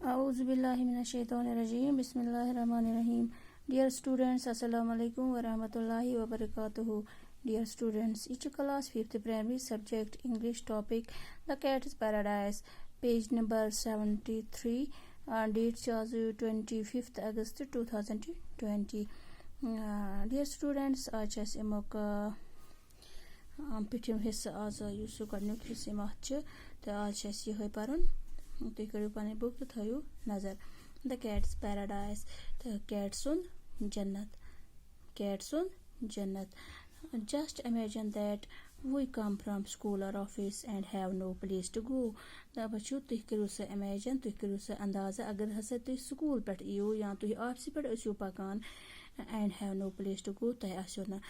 Auzubillahiminash-shaytanir-rajim. Bismillahir-rahmanir-rahim. Dear students, Assalamu alaikum wa rahmatullahi wa barakatuhu. Dear students, each class 5th primary subject English topic The Cat's Paradise, page number 73, date was 25th August 2020. Dear students, आज छ अमुक पिठिम हिस्सा आज use गडनुक हिस्से मह छ त आज छ यह परन तुम करू पनी बुक तो थयू नजर the cats paradise the cats उन जन्नत just imagine that we come from school or office and have no place to go the बच्चों तुम करू से imagine तुम करू से अंदाजा अगर हसे तुम स्कूल पे यो या तुम ऑफिस पे असो पकान and have no place to go तह आसो न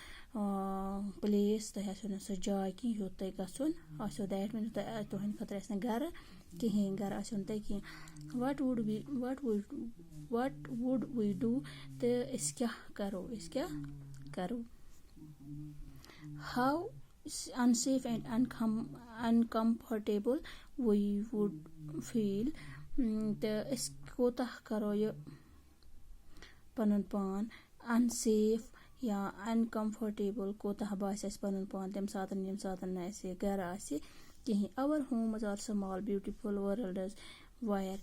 place तह आसो न सो जाय कि यो तह गसुन आसो दैट मीन तह तोहन खतर आसन घर कहीं घर आसो तह कि what would we do तो इस क्या करो how unsafe and uncomfortable we would feel तो इस कोता करो ये पनुन पान unsafe या uncomfortable कोता बास पनुन पान तम सातन यम सातन ऐसे घर आसे कहीं our homes are small beautiful worlds where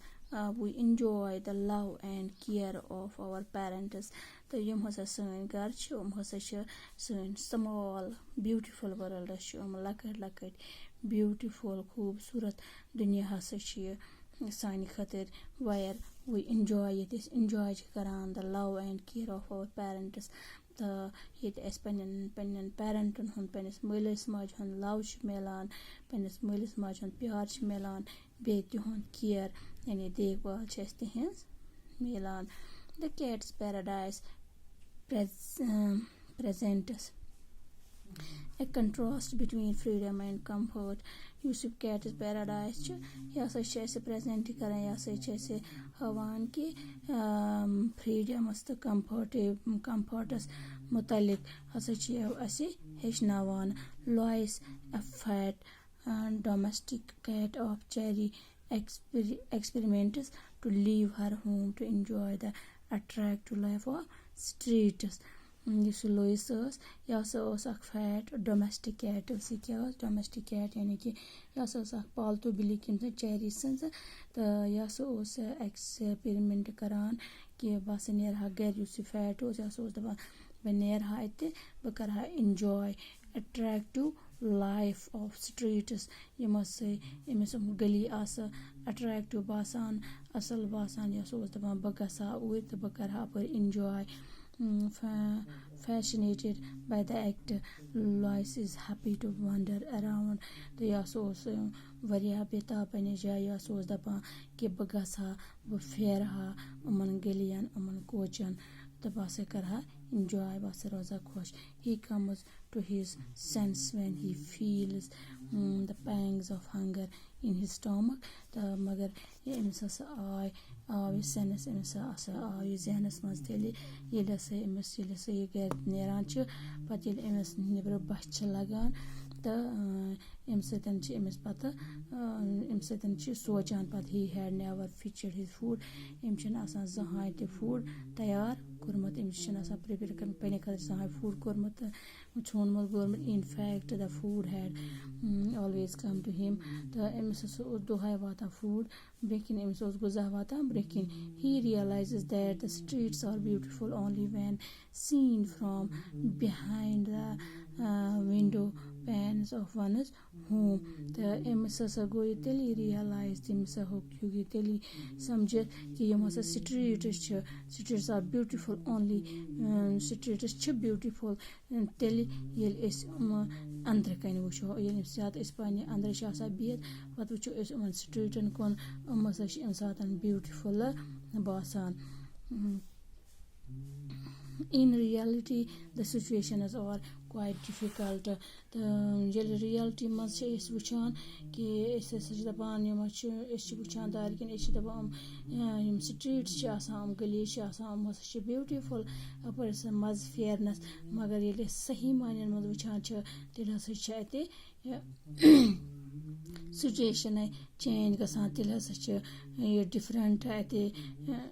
we enjoy the love and care of our parents तो यम हसा सन घर छ हसा छ सन small beautiful world छ लकट beautiful खूबसूरत दुनिया हसा छ सानी खतर where we enjoy it is enjoy karan the love and care of our parents the it es penen parenten hun penis mulis maj hun love ch melan penis mulis maj hun pyar ch melan be ti hun care yani dekhbhal ch este hens melan the cat's paradise presents a contrast between freedom and comfort Yusuf Cat's Paradise या से present करें या से हवान की freedom तो कंफर्टस मुतालिक हसे हेचनावान Lois, a fat domestic cat of cherry experiments to leave her home to enjoy the attractive life of streets yes Lois यह फैट डोमेस्टिक कैट क्या डोमेस्टिक कैट यानी कि यह पालतू बिल्ली कम चेरी सन तो यह एक्सपेरिमेंट करान कि बस नेरहा गर यह फैट यह दपान बह नेरहा अत बह करहा enjoy attractive life of streets यमस गली अट्रैक्टिव बासान असल बासान यह दपान बह गसा ऊर तो बह करहा अपर enjoy fascinated by the act Lois is happy to wander around तो यह वारिया बेताब पने जाय यह दपान कि बह गसा बह फेरहा अमन गलियन अमन कोचन तो बस करहा enjoy बस रोजा खुश he comes to his sense when he feels the pangs of hunger in his stomach तो मगर अमिस आव सेंस अमिस आव जहनस मज तेल ये गर नेरान पत अमिस नबर बच लगान तो अमिस पत सोचान पत he had never featured his food Amish जहां ते फूड तैयार कोरमत अमिस प्रिपेयर कर पे खर जहां food कोरमत छोनमत गोरमत in fact the food had always come to him तो अमिस दोहाय वाता food breaking अमिस गुजा वाता breaking he realizes that the streets are beautiful only when seen from behind the window panes of one's home तो अमिस गो तेली realize तमिस होगी तेली समझ कि यम streets are beautiful only streets ch beautiful तेली ये अंदर कन वो ये सात पाने अंदर बिहत पत वो स्ट्रीटन कुन सातन beautiful बासान in reality the situations are quite difficult तो reality मज वुचान कि दपान वुचान दारकिन दपान यम स्ट्रीट्स गली ब्यूटिफुल अपर मज फेरनस मगर ये सही मानन मज वुचान तेल हसा سُچویشن آیہِ چینج گژھان تیٚلہِ ہسا چھِ یہِ ڈِفرنٹ اَتہِ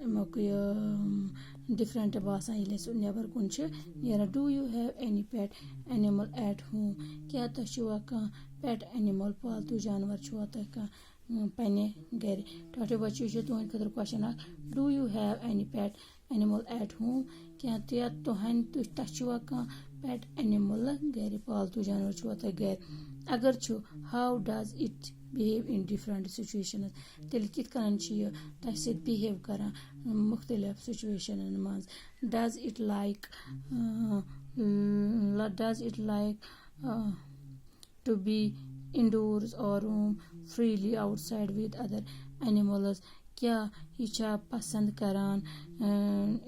اَمیُک یہِ ڈِفرنٹ باسان ییٚلہِ أسۍ نٮ۪بر کُن چھِ نیران. Do you have any pet animal at home? کیٛاہ تۄہہِ چھُوا کانٛہہ پیٹ اینِمل پالتوٗ جانور چھُوا تۄہہِ کانٛہہ پننہِ گرِ؟ ٹاٹھے بچو یہِ چھُ تُہنٛدِ خٲطرٕ کوسچن اکھ. Do you have any pet animal at home? تۄہہِ چھُوا کانٛہہ پیٹ اینِمل گرِ؟ پالتوٗ جانور چھُوا تۄہہِ گرِ؟ اگر چھُ how does it behave in different situations? تیٚلہِ کِتھ کٔنۍ چھُ یہِ تۄہہِ سۭتۍ بِہیو کران مُختٔلِف سُچویشنن منٛز؟ Does it like to be indoors or roam freely outside with other animals? کیٛاہ یہِ چھا پسنٛد کران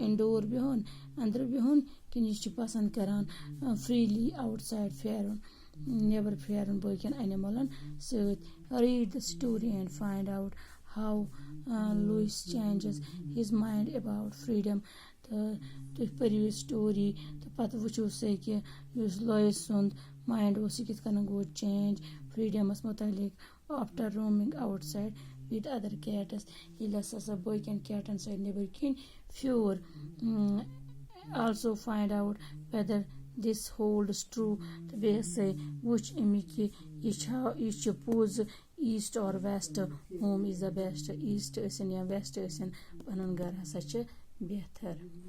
اِنڈور بِہُن أنٛدرٕ بِہُن کِنہٕ یہِ چھُ پسنٛد کران فرٛیٖلی آوُٹ سایڈ پھیرُن نٮ۪بر پھیرُن باقین اینِملن سۭتۍ؟ Read the story and find out how Louis changes his mind about freedom. تہٕ تُہۍ پٔرِو یہِ سٹوری تہٕ پتہٕ وٕچھو سا کہِ یُس لویس سُنٛد مایِنڈ اوس یہِ کِتھ کٔنۍ گوٚو چینج فرٛیٖڈمس مُتعلق after roaming outside with other cats. ییٚلہِ ہسا سۄ باقین کیٹن سۭتۍ نٮ۪بٕرۍ کِنۍ پھیوٗر. Also find out whether this holds true. تہٕ بیٚیہِ ہسا وٕچھ امیُک یہِ چھُ پوٚز east or west home is the best. East ٲسِن یا ویسٹ ٲسِن پنُن گرٕ ہسا چھِ بہتر.